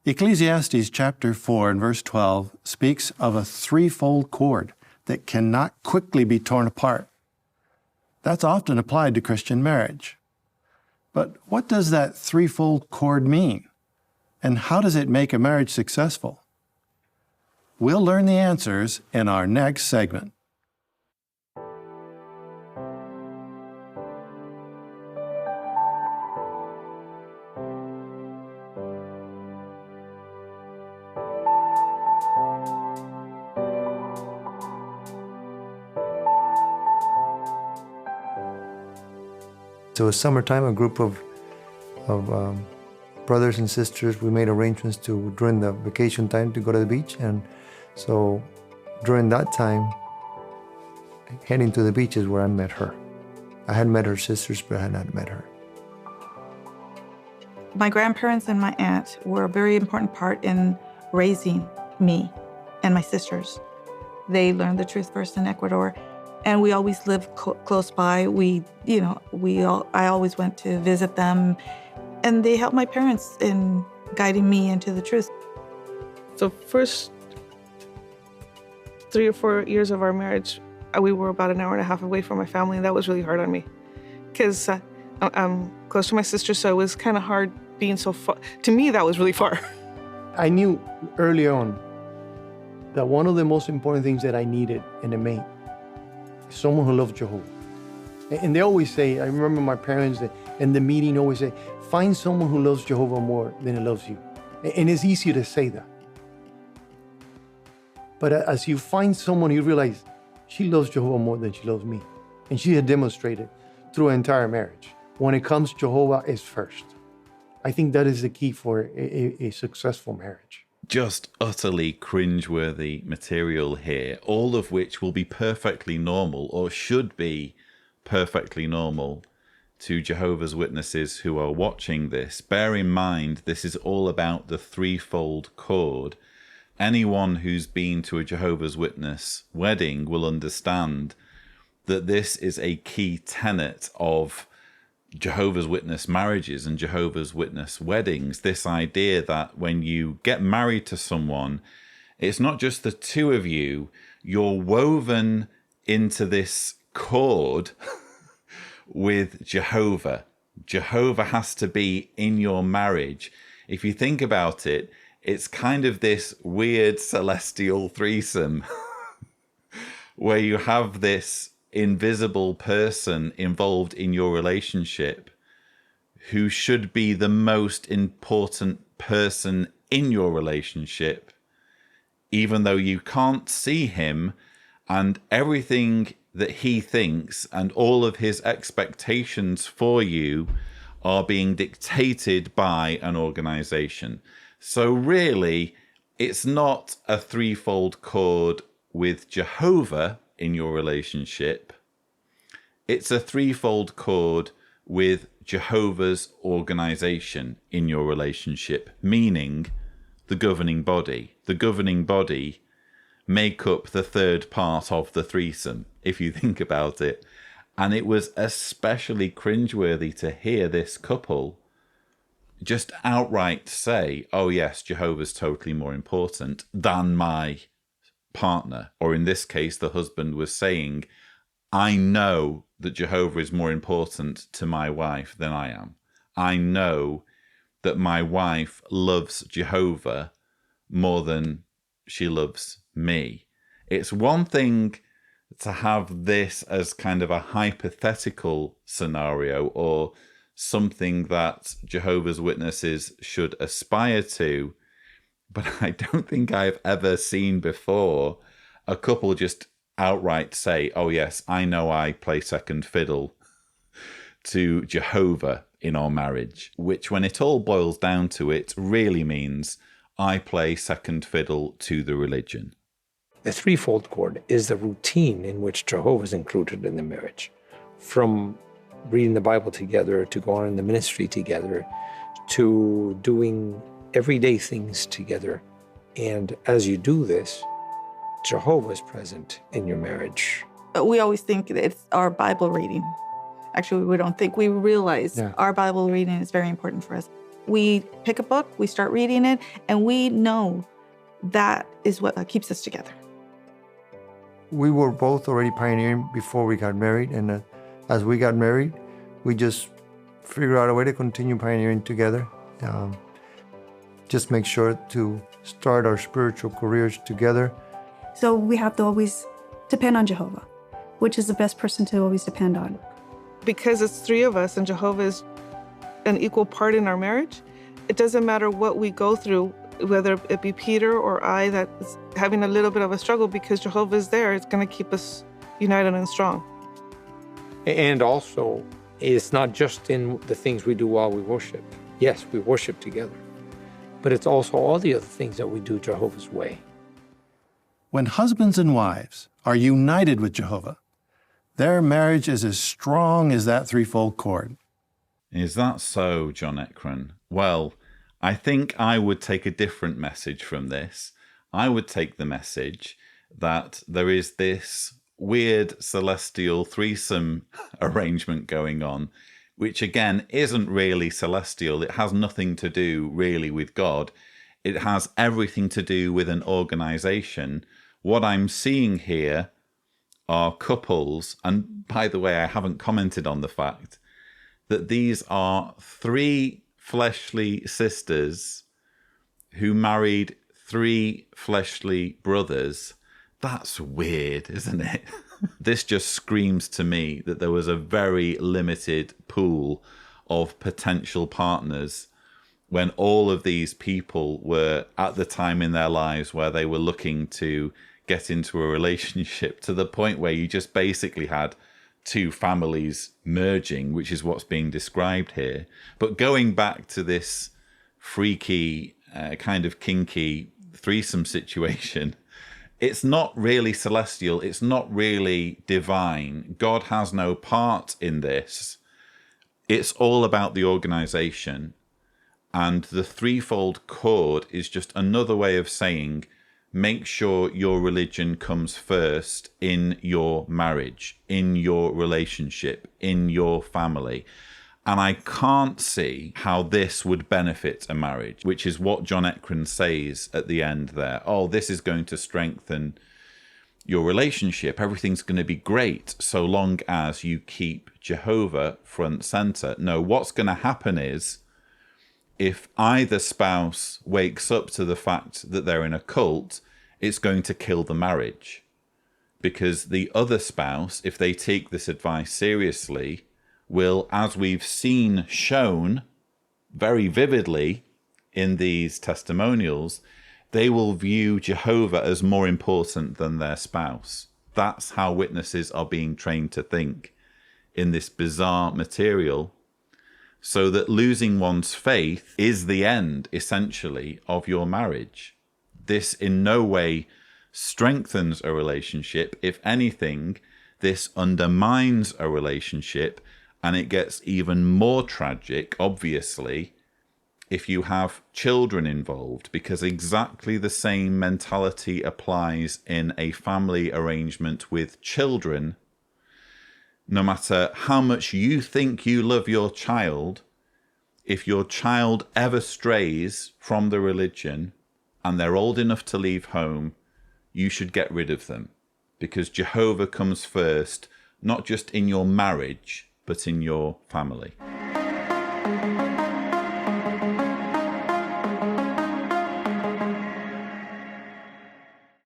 Ecclesiastes chapter 4 and verse 12 speaks of a threefold cord that cannot quickly be torn apart. That's often applied to Christian marriage. But what does that threefold cord mean? And how does it make a marriage successful? We'll learn the answers in our next segment. So it was summertime, a group of brothers and sisters, we made arrangements to, during the vacation time, to go to the beach. And so during that time, heading to the beach is where I met her. I had met her sisters, but I had not met her. My grandparents and my aunt were a very important part in raising me and my sisters. They learned the truth first in Ecuador, and we always lived close by. I always went to visit them, and they helped my parents in guiding me into the truth. The first 3 or 4 years of our marriage, we were about an hour and a half away from my family, and that was really hard on me because I'm close to my sister, so it was kind of hard being so far. To me, that was really far. I knew early on that one of the most important things that I needed in a mate is someone who loves Jehovah. And they always say, I remember my parents in the meeting always say, find someone who loves Jehovah more than he loves you. And it's easy to say that. But as you find someone, you realize she loves Jehovah more than she loves me. And she had demonstrated through an entire marriage. When it comes, Jehovah is first. I think that is the key for a successful marriage. Just utterly cringeworthy material here, all of which will be perfectly normal, or should be perfectly normal, to Jehovah's Witnesses who are watching this. Bear in mind, this is all about the threefold cord. Anyone who's been to a Jehovah's Witness wedding will understand that this is a key tenet of Jehovah's Witness marriages and Jehovah's Witness weddings. This idea that when you get married to someone, it's not just the two of you, you're woven into this cord with Jehovah. Jehovah has to be in your marriage. If you think about it, it's kind of this weird celestial threesome where you have this invisible person involved in your relationship who should be the most important person in your relationship, even though you can't see him, and everything that he thinks and all of his expectations for you are being dictated by an organization. So really, it's not a threefold cord with Jehovah in your relationship. It's a threefold cord with Jehovah's organization in your relationship, meaning the governing body. The governing body make up the third part of the threesome, if you think about it. And it was especially cringeworthy to hear this couple just outright say, oh yes, Jehovah's totally more important than my partner. Or in this case, the husband was saying, I know that Jehovah is more important to my wife than I am. I know that my wife loves Jehovah more than she loves me. It's one thing to have this as kind of a hypothetical scenario or something that Jehovah's Witnesses should aspire to, but I don't think I've ever seen before a couple just outright say, oh yes, I know I play second fiddle to Jehovah in our marriage, which when it all boils down to it really means I play second fiddle to the religion. The threefold cord is the routine in which Jehovah is included in the marriage. From reading the Bible together, to going in the ministry together, to doing everyday things together. And as you do this, Jehovah is present in your marriage. We always think that it's our Bible reading. Actually, we don't think. We realize our Bible reading is very important for us. We pick a book, we start reading it, and we know that is what keeps us together. We were both already pioneering before we got married, and as we got married, we just figured out a way to continue pioneering together. Just make sure to start our spiritual careers together. So we have to always depend on Jehovah, which is the best person to always depend on. Because it's three of us and Jehovah is an equal part in our marriage, it doesn't matter what we go through, whether it be Peter or I that is having a little bit of a struggle, because Jehovah is there. It's going to keep us united and strong. And also, it's not just in the things we do while we worship. Yes, we worship together, but it's also all the other things that we do Jehovah's way. When husbands and wives are united with Jehovah, their marriage is as strong as that threefold cord. Is that so, John Ekron? Well, I think I would take a different message from this. I would take the message that there is this weird celestial threesome arrangement going on, which again isn't really celestial. It has nothing to do really with God. It has everything to do with an organization. What I'm seeing here are couples, and by the way, I haven't commented on the fact that these are three fleshly sisters who married three fleshly brothers. That's weird, isn't it? This just screams to me that there was a very limited pool of potential partners when all of these people were at the time in their lives where they were looking to get into a relationship, to the point where you just basically had two families merging, which is what's being described here. But going back to this freaky, kind of kinky threesome situation, it's not really celestial. It's not really divine. God has no part in this. It's all about the organization. And the threefold cord is just another way of saying, make sure your religion comes first in your marriage, in your relationship, in your family. And I can't see how this would benefit a marriage, which is what John Ekron says at the end there. Oh, this is going to strengthen your relationship. Everything's going to be great so long as you keep Jehovah front center. No, what's going to happen is, if either spouse wakes up to the fact that they're in a cult, it's going to kill the marriage. Because the other spouse, if they take this advice seriously, will, as we've seen shown very vividly in these testimonials, they will view Jehovah as more important than their spouse. That's how witnesses are being trained to think in this bizarre material. So that losing one's faith is the end, essentially, of your marriage. This in no way strengthens a relationship. If anything, this undermines a relationship, and it gets even more tragic, obviously, if you have children involved, because exactly the same mentality applies in a family arrangement with children. No matter how much you think you love your child, if your child ever strays from the religion and they're old enough to leave home, you should get rid of them, because Jehovah comes first, not just in your marriage, but in your family.